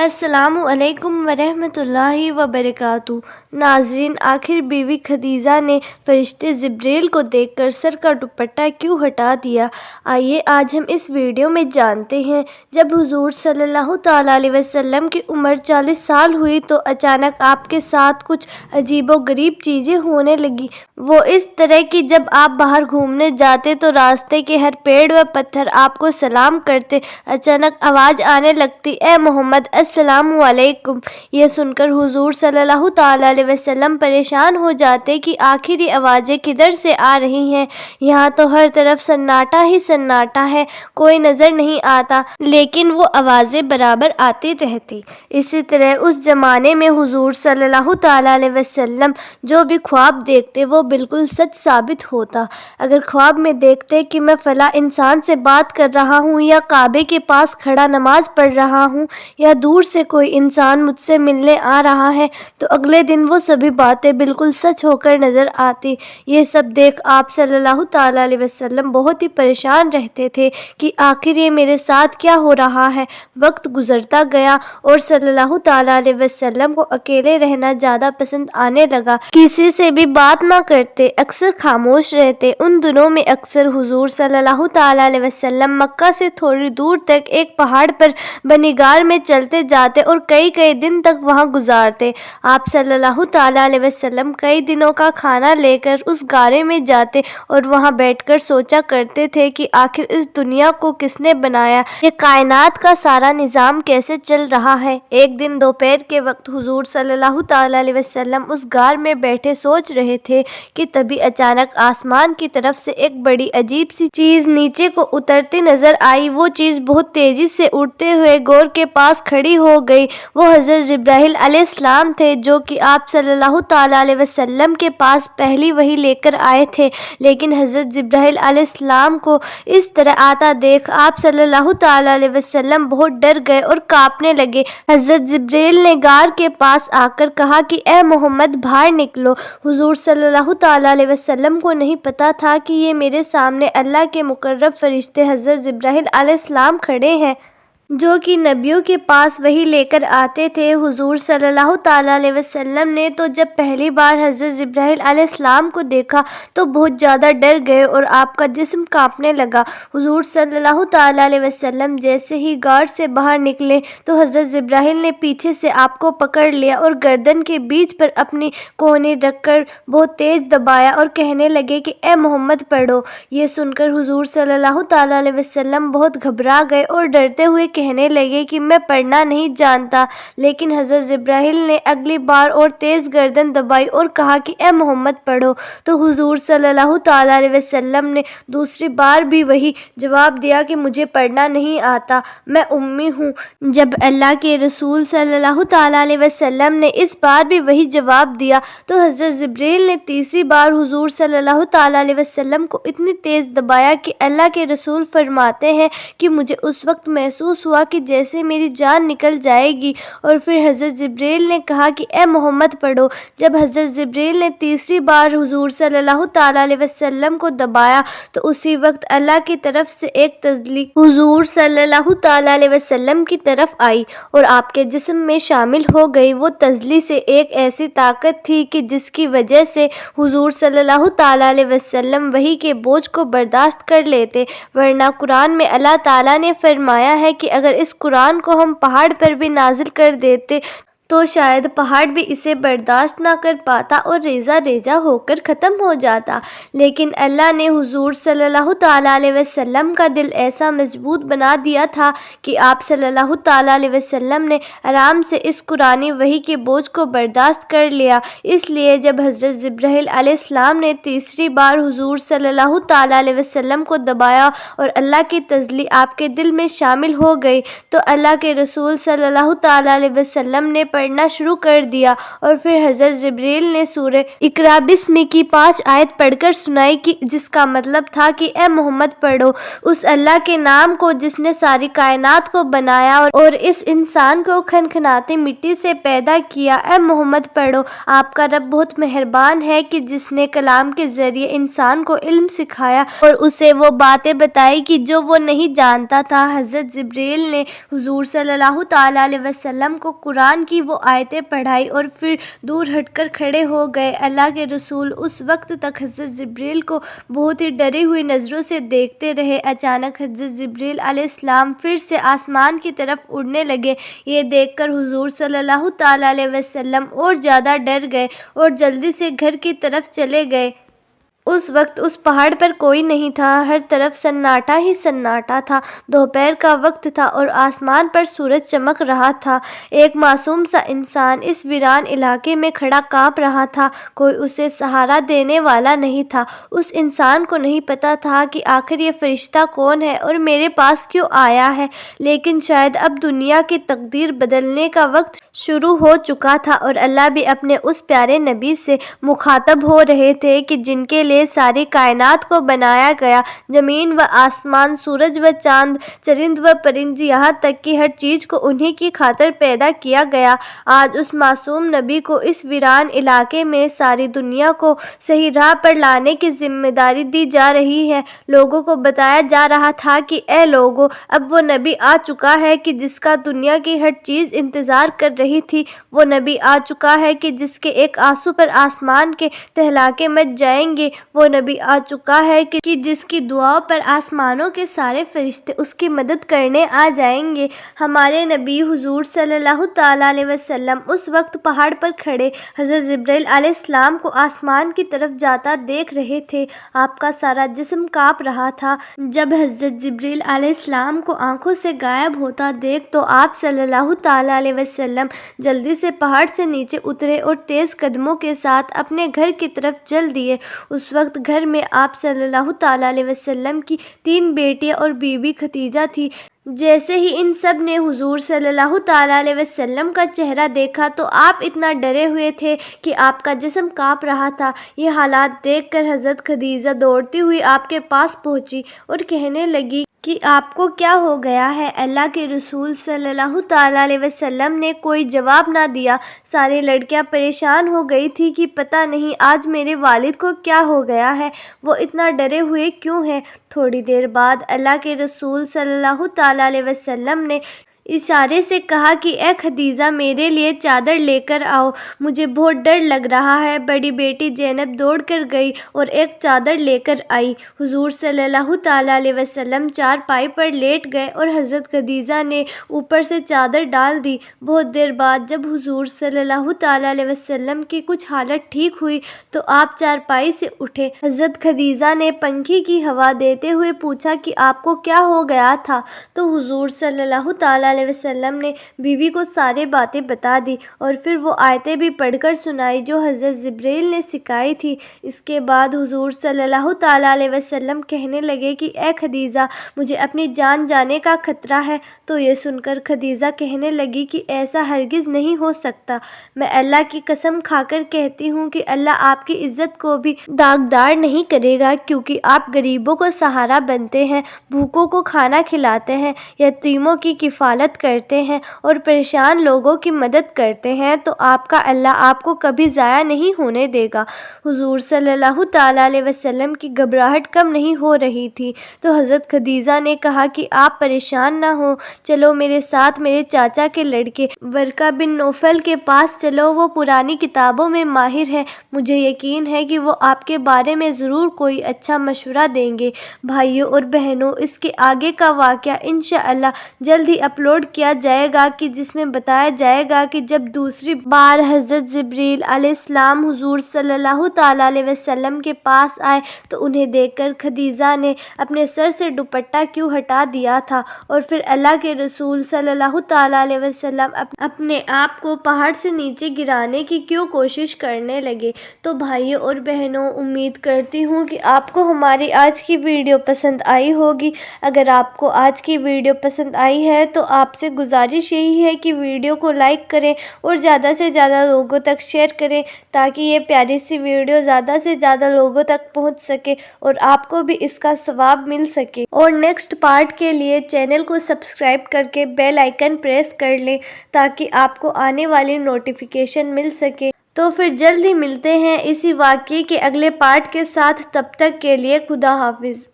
السلام علیکم ورحمۃ اللہ وبرکاتہ۔ ناظرین، آخر بیوی خدیجہ نے فرشتے جبریل کو دیکھ کر سر کا دوپٹہ کیوں ہٹا دیا؟ آئیے آج ہم اس ویڈیو میں جانتے ہیں۔ جب حضور صلی اللہ تعالیٰ علیہ وسلم کی عمر 40 سال ہوئی تو اچانک آپ کے ساتھ کچھ عجیب و غریب چیزیں ہونے لگی۔ وہ اس طرح کہ جب آپ باہر گھومنے جاتے تو راستے کے ہر پیڑ و پتھر آپ کو سلام کرتے۔ اچانک آواز آنے لگتی، اے محمد السلام علیکم۔ یہ سن کر حضور صلی اللہ تعالیٰ علیہ وسلم پریشان ہو جاتے کہ آخر یہ آوازیں کدھر سے آ رہی ہیں، یہاں تو ہر طرف سناٹا ہی سناٹا ہے، کوئی نظر نہیں آتا، لیکن وہ آوازیں برابر آتی رہتی۔ اسی طرح اس زمانے میں حضور صلی اللہ تعالیٰ علیہ وسلم جو بھی خواب دیکھتے وہ بالکل سچ ثابت ہوتا۔ اگر خواب میں دیکھتے کہ میں فلاں انسان سے بات کر رہا ہوں یا کعبے کے پاس کھڑا نماز پڑھ رہا ہوں یا دور سے کوئی انسان مجھ سے ملنے آ رہا ہے تو اگلے دن وہ سبھی باتیں بالکل سچ ہو کر نظر آتی۔ یہ سب دیکھ آپ صلی اللہ تعالیٰ علیہ وسلم بہت ہی پریشان رہتے تھے کہ آخر یہ میرے ساتھ کیا ہو رہا ہے۔ وقت گزرتا گیا اور صلی اللہ تعالیٰ علیہ وسلم کو اکیلے رہنا زیادہ پسند آنے لگا، کسی سے بھی بات نہ کرتے، اکثر خاموش رہتے۔ ان دنوں میں اکثر حضور صلی اللہ تعالیٰ علیہ وسلم مکہ سے تھوڑی دور تک ایک پہاڑ پر بنی غار میں چلتے جاتے اور کئی دن تک وہاں گزارتے۔ آپ صلی اللہ تعالیٰ علیہ وسلم کئی دنوں کا کھانا لے کر اس غارے میں جاتے اور وہاں بیٹھ کر سوچا کرتے تھے کہ آخر اس دنیا کو کس نے بنایا، یہ کائنات کا سارا نظام کیسے چل رہا ہے۔ ایک دن دوپہر کے وقت حضور صلی اللہ تعالیٰ علیہ وسلم اس غار میں بیٹھے سوچ رہے تھے کہ تبھی اچانک آسمان کی طرف سے ایک بڑی عجیب سی چیز نیچے کو اترتی نظر آئی۔ وہ چیز بہت تیزی سے اڑتے ہوئے غار کے پاس کھڑی ہو گئی۔ وہ حضرت جبرائیل علیہ السلام تھے جو کہ آپ صلی اللہ تعالیٰ علیہ وسلم کے پاس پہلی وحی لے کر آئے تھے، لیکن حضرت جبرائیل علیہ السلام کو اس طرح آتا دیکھ آپ صلی اللہ تعالیٰ علیہ وسلم بہت ڈر گئے اور کانپنے لگے۔ حضرت جبرائیل نے غار کے پاس آ کر کہا کہ اے محمد باہر نکلو۔ حضور صلی اللہ تعالیٰ علیہ وسلم کو نہیں پتا تھا کہ یہ میرے سامنے اللہ کے مقرب فرشتے حضرت جبرائیل علیہ السلام کھڑے ہیں جو کہ نبیوں کے پاس وحی لے کر آتے تھے۔ حضور صلی اللہ تعالیٰ علیہ وسلم نے تو جب پہلی بار حضرت جبرائیل علیہ السلام کو دیکھا تو بہت زیادہ ڈر گئے اور آپ کا جسم کانپنے لگا۔ حضور صلی اللہ تعالیٰ علیہ وسلم جیسے ہی غار سے باہر نکلے تو حضرت جبرائیل نے پیچھے سے آپ کو پکڑ لیا اور گردن کے بیچ پر اپنی کوہنی رکھ کر بہت تیز دبایا اور کہنے لگے کہ اے محمد پڑھو۔ یہ سن کر حضور صلی اللہ تعالیٰ علیہ وسلم بہت گھبرا گئے اور ڈرتے ہوئے کہنے لگے کہ میں پڑھنا نہیں جانتا، لیکن حضرت جبرائیل نے اگلی بار اور تیز گردن دبائی اور کہا کہ اے محمد پڑھو، تو حضور صلی اللہ تعالیٰ علیہ وسلم نے دوسری بار بھی وہی جواب دیا کہ مجھے پڑھنا نہیں آتا، میں امی ہوں۔ جب اللہ کے رسول صلی اللہ تعالیٰ علیہ وسلم نے اس بار بھی وہی جواب دیا تو حضرت جبرائیل نے تیسری بار حضور صلی اللہ تعالیٰ علیہ وسلم کو اتنی تیز دبایا کہ اللہ کے رسول فرماتے ہیں کہ مجھے اس وقت محسوس ہوا کہ جیسے میری جان نکل جائے گی، اور پھر حضرت جبرائیل نے کہا کہ اے محمد پڑھو۔ جب حضرت جبرائیل نے تیسری بار حضور صلی اللہ تعالیٰ علیہ وسلم کو دبایا تو اسی وقت اللہ کی طرف سے ایک تسلی حضور صلی اللہ تعالیٰ علیہ وسلم کی طرف آئی اور آپ کے جسم میں شامل ہو گئی۔ وہ تسلی سے ایک ایسی طاقت تھی کہ جس کی وجہ سے حضور صلی اللہ تعالیٰ علیہ وسلم وحی کے بوجھ کو برداشت کر لیتے، ورنہ قرآن میں اللہ تعالیٰ نے فرمایا ہے کہ اگر اس قرآن کو ہم پہاڑ پر بھی نازل کر دیتے تو شاید پہاڑ بھی اسے برداشت نہ کر پاتا اور ریزہ ریزہ ہو کر ختم ہو جاتا، لیکن اللہ نے حضور صلی اللہ تعالیٰ علیہ وسلم کا دل ایسا مضبوط بنا دیا تھا کہ آپ صلی اللہ تعالیٰ علیہ وسلم نے آرام سے اس قرآنی وحی کے بوجھ کو برداشت کر لیا۔ اس لیے جب حضرت جبرائیل علیہ السلام نے تیسری بار حضور صلی اللہ تعالیٰ علیہ وسلم کو دبایا اور اللہ کی تسلی آپ کے دل میں شامل ہو گئی تو اللہ کے رسول صلی اللہ تعالیٰ علیہ وسلم نے پڑھنا شروع کر دیا اور پھر حضرت جبریل نے سورہ اقرا بسم کی 5 آیت پڑھ کر سنائی کہ جس کا مطلب تھا کہ اے محمد پڑھو اس اللہ کے نام کو جس نے ساری کائنات کو بنایا اور اس انسان کو کھنکھناتی مٹی سے پیدا کیا۔ اے محمد پڑھو آپ کا رب بہت مہربان ہے کہ جس نے کلام کے ذریعے انسان کو علم سکھایا اور اسے وہ باتیں بتائی کہ جو وہ نہیں جانتا تھا۔ حضرت جبریل نے حضور صلی اللہ تعالیٰ علیہ وسلم کو قرآن کی وہ آیتیں پڑھائی اور پھر دور ہٹ کر کھڑے ہو گئے۔ اللہ کے رسول اس وقت تک حضرت جبریل کو بہت ہی ڈری ہوئی نظروں سے دیکھتے رہے۔ اچانک حضرت جبریل علیہ السلام پھر سے آسمان کی طرف اڑنے لگے۔ یہ دیکھ کر حضور صلی اللہ تعالیٰ علیہ وسلم اور زیادہ ڈر گئے اور جلدی سے گھر کی طرف چلے گئے۔ اس وقت اس پہاڑ پر کوئی نہیں تھا، ہر طرف سناٹا ہی سناٹا تھا۔ دوپہر کا وقت تھا اور آسمان پر سورج چمک رہا تھا۔ ایک معصوم سا انسان اس ویران علاقے میں کھڑا کانپ رہا تھا، کوئی اسے سہارا دینے والا نہیں تھا۔ اس انسان کو نہیں پتا تھا کہ آخر یہ فرشتہ کون ہے اور میرے پاس کیوں آیا ہے، لیکن شاید اب دنیا کی تقدیر بدلنے کا وقت شروع ہو چکا تھا اور اللہ بھی اپنے اس پیارے نبی سے مخاطب ہو رہے تھے کہ جن کے لیے ساری کائنات کو بنایا گیا، زمین و آسمان، سورج و چاند، چرند و پرند، یہاں تک کہ ہر چیز کو انہی کی خاطر پیدا کیا گیا۔ آج اس معصوم نبی کو اس ویران علاقے میں ساری دنیا کو صحیح راہ پر لانے کی ذمہ داری دی جا رہی ہے۔ لوگوں کو بتایا جا رہا تھا کہ اے لوگو، اب وہ نبی آ چکا ہے کہ جس کا دنیا کی ہر چیز انتظار کر رہی تھی، وہ نبی آ چکا ہے کہ جس کے ایک آنسو پر آسمان کے تہلاکے مچ جائیں گے، وہ نبی آ چکا ہے کہ جس کی دعاؤں پر آسمانوں کے سارے فرشتے اس کی مدد کرنے آ جائیں گے۔ ہمارے نبی حضور صلی اللہ تعالیٰ علیہ وسلم اس وقت پہاڑ پر کھڑے حضرت جبریل علیہ السلام کو آسمان کی طرف جاتا دیکھ رہے تھے۔ آپ کا سارا جسم کانپ رہا تھا۔ جب حضرت جبریل علیہ السلام کو آنکھوں سے غائب ہوتا دیکھ تو آپ صلی اللہ تعالیٰ علیہ وسلم جلدی سے پہاڑ سے نیچے اترے اور تیز قدموں کے ساتھ اپنے گھر کی طرف چل دیے۔ اس وقت گھر میں آپ صلی اللہ تعالیٰ علیہ وسلم کی 3 بیٹیاں اور بیوی خدیجہ تھی۔ جیسے ہی ان سب نے حضور صلی اللہ تعالیٰ علیہ وسلم کا چہرہ دیکھا تو آپ اتنا ڈرے ہوئے تھے کہ آپ کا جسم کانپ رہا تھا۔ یہ حالات دیکھ کر حضرت خدیجہ دوڑتی ہوئی آپ کے پاس پہنچی اور کہنے لگی کہ آپ کو کیا ہو گیا ہے؟ اللہ کے رسول صلی اللہ تعالیٰ علیہ وسلم نے کوئی جواب نہ دیا۔ ساری لڑکیاں پریشان ہو گئی تھی کہ پتہ نہیں آج میرے والد کو کیا ہو گیا ہے، وہ اتنا ڈرے ہوئے کیوں ہیں۔ تھوڑی دیر بعد اللہ کے رسول صلی اللہ تعالیٰ علیہ وسلم نے اشارے سے کہا کہ اے خدیجہ میرے لیے چادر لے کر آؤ، مجھے بہت ڈر لگ رہا ہے۔ بڑی بیٹی زینب دوڑ کر گئی اور ایک چادر لے کر آئی۔ حضور صلی اللہ تعالیٰ علیہ وسلم چارپائی پر لیٹ گئے اور حضرت خدیجہ نے اوپر سے چادر ڈال دی۔ بہت دیر بعد جب حضور صلی اللہ تعالیٰ علیہ وسلم کی کچھ حالت ٹھیک ہوئی تو آپ چارپائی سے اٹھے۔ حضرت خدیجہ نے پنکھی کی ہوا دیتے ہوئے پوچھا کہ آپ کو کیا ہو گیا تھا، تو حضور صلی اللہ تعالیٰ علیہ وسلم نے بیوی کو ساری باتیں بتا دی اور پھر وہ آیتیں بھی پڑھ کر سنائی جو حضرت جبریل نے سکھائی تھی۔ اس کے بعد حضور صلی اللہ تعالیٰ علیہ وسلم کہنے لگے کہ اے خدیجہ مجھے اپنی جان جانے کا خطرہ ہے، تو یہ سن کر خدیجہ کہنے لگی کہ ایسا ہرگز نہیں ہو سکتا، میں اللہ کی قسم کھا کر کہتی ہوں کہ اللہ آپ کی عزت کو بھی داغدار نہیں کرے گا، کیونکہ آپ غریبوں کو سہارا بنتے ہیں، بھوکوں کو کھانا کھلاتے ہیں، یتیموں کی کفالت کرتے ہیں اور پریشان لوگوں کی مدد کرتے ہیں، تو آپ کا اللہ آپ کو کبھی ضائع نہیں ہونے دے گا۔ حضور صلی اللہ تعالیٰ علیہ وسلم کی گھبراہٹ کم نہیں ہو رہی تھی، تو حضرت خدیجہ نے کہا کہ آپ پریشان نہ ہوں، چلو میرے ساتھ میرے چاچا کے لڑکے ورقہ بن نوفل کے پاس چلو، وہ پرانی کتابوں میں ماہر ہے، مجھے یقین ہے کہ وہ آپ کے بارے میں ضرور کوئی اچھا مشورہ دیں گے۔ بھائیوں اور بہنوں، اس کے آگے کا واقعہ انشاءاللہ جلد ہی اپلوڈ کیا جائے گا کہ جس میں بتایا جائے گا کہ جب دوسری بار حضرت جبریل علیہ السلام حضور صلی اللہ تعالیٰ علیہ وسلم کے پاس آئے تو انہیں دیکھ کر خدیجہ نے اپنے سر سے دوپٹہ کیوں ہٹا دیا تھا اور پھر اللہ کے رسول صلی اللہ تعالیٰ علیہ وسلم اپنے آپ کو پہاڑ سے نیچے گرانے کی کیوں کوشش کرنے لگے۔ تو بھائیوں اور بہنوں، امید کرتی ہوں کہ آپ کو ہماری آج کی ویڈیو پسند آئی ہوگی۔ اگر آپ کو آج کی ویڈیو پسند آئی ہے تو آپ آپ سے گزارش یہی ہے کہ ویڈیو کو لائک کریں اور زیادہ سے زیادہ لوگوں تک شیئر کریں تاکہ یہ پیاری سی ویڈیو زیادہ سے زیادہ لوگوں تک پہنچ سکے اور آپ کو بھی اس کا ثواب مل سکے۔ اور نیکسٹ پارٹ کے لیے چینل کو سبسکرائب کر کے بیل آئیکن پریس کر لیں تاکہ آپ کو آنے والی نوٹیفیکیشن مل سکے۔ تو پھر جلد ہی ملتے ہیں اسی واقعے کے اگلے پارٹ کے ساتھ، تب تک کے لیے خدا حافظ۔